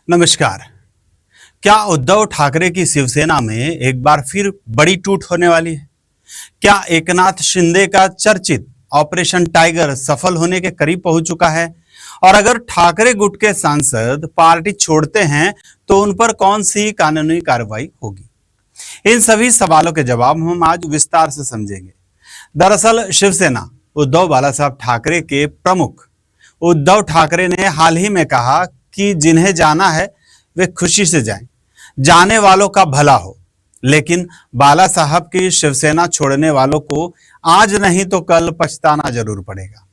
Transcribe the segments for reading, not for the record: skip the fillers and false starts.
नमस्कार। क्या उद्धव ठाकरे की शिवसेना में एक बार फिर बड़ी टूट होने वाली है? क्या एकनाथ शिंदे का चर्चित ऑपरेशन टाइगर सफल होने के करीब पहुंच चुका है? और अगर ठाकरे गुट के सांसद पार्टी छोड़ते हैं तो उन पर कौन सी कानूनी कार्रवाई होगी? इन सभी सवालों के जवाब हम आज विस्तार से समझेंगे। दरअसल शिवसेना उद्धव बालासाहब ठाकरे के प्रमुख उद्धव ठाकरे ने हाल ही में कहा कि जिन्हें जाना है वे खुशी से जाएं, जाने वालों का भला हो। लेकिन बाला साहब की शिवसेना छोड़ने वालों को आज नहीं तो कल पछताना जरूर पड़ेगा।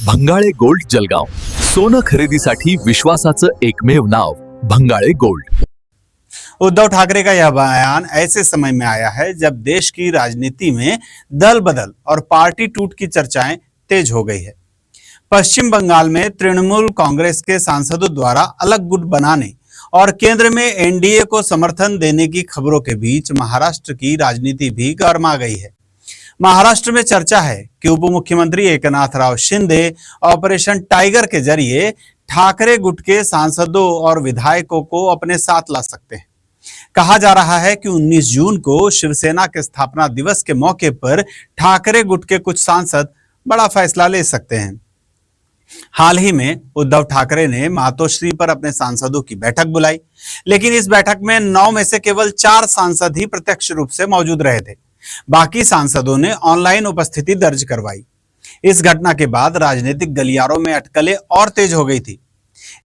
भंगाळे गोल्ड जलगाव, सोनं खरेदीसाठी विश्वासाचं एकमेव नाव भंगाळे गोल्ड। उद्धव ठाकरे का यह बयान ऐसे समय में आया है जब देश की राजनीति में दल बदल और पार्टी टूट की चर्चाएं तेज हो गई है। पश्चिम बंगाल में तृणमूल कांग्रेस के सांसदों द्वारा अलग गुट बनाने और केंद्र में एनडीए को समर्थन देने की खबरों के बीच महाराष्ट्र की राजनीति भी गर्मा गई है। महाराष्ट्र में चर्चा है कि उप मुख्यमंत्री एकनाथराव शिंदे ऑपरेशन टाइगर के जरिए ठाकरे गुट के सांसदों और विधायकों को अपने साथ ला सकते हैं। कहा जा रहा है कि 19 जून को शिवसेना के स्थापना दिवस के मौके पर ठाकरे गुट के कुछ सांसद बड़ा फैसला ले सकते हैं। हाल ही में उद्धव ठाकरे ने मातोश्री पर अपने सांसदों की बैठक बुलाई, लेकिन इस बैठक में 9 में से केवल 4 सांसद ही प्रत्यक्ष रूप से मौजूद रहे थे। बाकी सांसदों ने ऑनलाइन उपस्थिति दर्ज करवाई। इस घटना के बाद राजनीतिक गलियारों में अटकलें और तेज हो गई थी।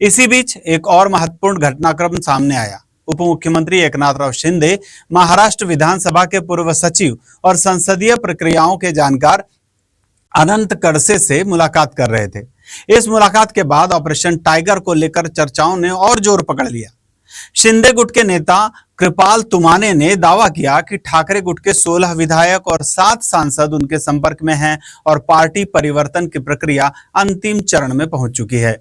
इसी बीच एक और महत्वपूर्ण घटनाक्रम सामने आया। उप मुख्यमंत्री एकनाथराव शिंदे महाराष्ट्र विधानसभा के पूर्व सचिव और संसदीय प्रक्रियाओं के जानकार अनंत खडसे से मुलाकात कर रहे थे। इस मुलाकात के बाद ऑपरेशन टाइगर को लेकर चर्चाओं ने और जोर पकड़ लिया। शिंदे गुट के नेता कृपाल तुमाने ने दावा किया कि ठाकरे गुट के 16 विधायक और 7 सांसद उनके संपर्क में हैं और पार्टी परिवर्तन की प्रक्रिया अंतिम चरण में पहुंच चुकी है।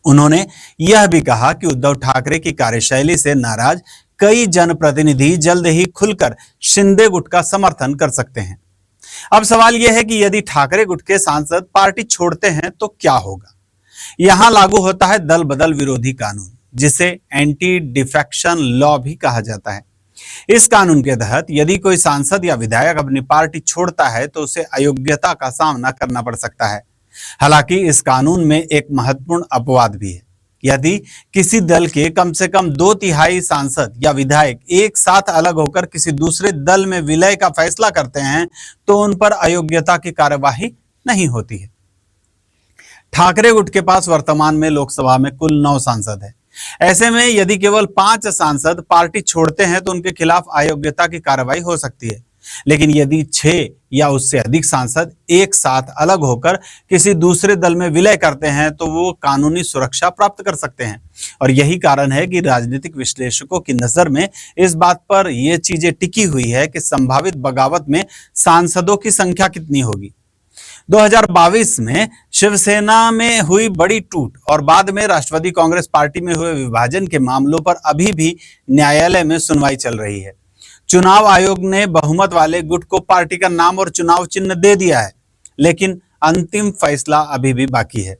उन्होंने यह भी कहा कि उद्धव ठाकरे की कार्यशैली से नाराज कई जनप्रतिनिधि जल्द ही खुलकर शिंदे गुट का समर्थन कर सकते हैं। अब सवाल यह है कि यदि ठाकरे गुट के सांसद पार्टी छोड़ते हैं तो क्या होगा? यहां लागू होता है दल बदल विरोधी कानून, जिसे एंटी डिफेक्शन लॉ भी कहा जाता है। इस कानून के तहत यदि कोई सांसद या विधायक अपनी पार्टी छोड़ता है तो उसे अयोग्यता का सामना करना पड़ सकता है। हालांकि इस कानून में एक महत्वपूर्ण अपवाद भी है। यदि किसी दल के कम से कम 2/3 सांसद या विधायक एक साथ अलग होकर किसी दूसरे दल में विलय का फैसला करते हैं तो उन पर अयोग्यता की कार्यवाही नहीं होती है। ठाकरे गुट के पास वर्तमान में लोकसभा में कुल 9 सांसद हैं। ऐसे में यदि केवल 5 सांसद पार्टी छोड़ते हैं तो उनके खिलाफ अयोग्यता की कार्रवाई हो सकती है। लेकिन यदि 6 या उससे अधिक सांसद एक साथ अलग होकर किसी दूसरे दल में विलय करते हैं तो वो कानूनी सुरक्षा प्राप्त कर सकते हैं। और यही कारण है कि राजनीतिक विश्लेषकों की नजर में इस बात पर यह चीजें टिकी हुई है कि संभावित बगावत में सांसदों की संख्या कितनी होगी। 2022 में शिवसेना में हुई बड़ी टूट और बाद में राष्ट्रवादी कांग्रेस पार्टी में हुए विभाजन के मामलों पर अभी भी न्यायालय में सुनवाई चल रही है। चुनाव आयोग ने बहुमत वाले गुट को पार्टी का नाम और चुनाव चिन्ह दे दिया है, लेकिन अंतिम फैसला अभी भी बाकी है।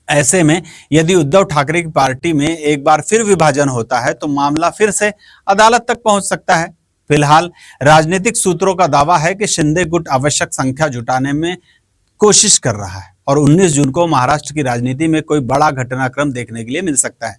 ऐसे में यदि उद्धव ठाकरे की पार्टी में एक बार फिर विभाजन होता है तो मामला फिर से अदालत तक पहुंच सकता है। फिलहाल राजनीतिक सूत्रों का दावा है कि शिंदे गुट आवश्यक संख्या जुटाने में कोशिश कर रहा है और 19 जून को महाराष्ट्र की राजनीति में कोई बड़ा घटनाक्रम देखने के लिए मिल सकता है।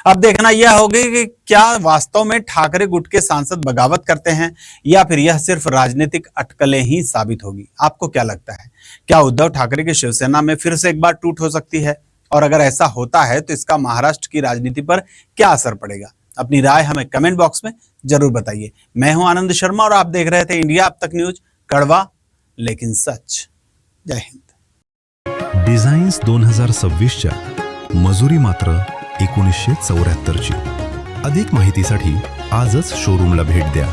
अब देखना यह होगा कि क्या वास्तव में ठाकरे गुट के सांसद बगावत करते हैं या फिर यह सिर्फ राजनीतिक अटकलें ही साबित होगी। आपको क्या लगता है? क्या उद्धव ठाकरे की शिवसेना में फिर से एक बार टूट हो सकती है? और अगर ऐसा होता है तो इसका महाराष्ट्र की राजनीति पर क्या असर पड़ेगा? अपनी राय हमें कमेंट बॉक्स में जरूर बताइए। मैं हूं आनंद शर्मा और आप देख रहे थे इंडिया अब तक न्यूज, कड़वा लेकिन सच। जय हिंद। डिझाईन्स 2026च्या मजुरी मात्र 1974ची। अधिक माहितीसाठी आजच शोरूमला भेट द्या।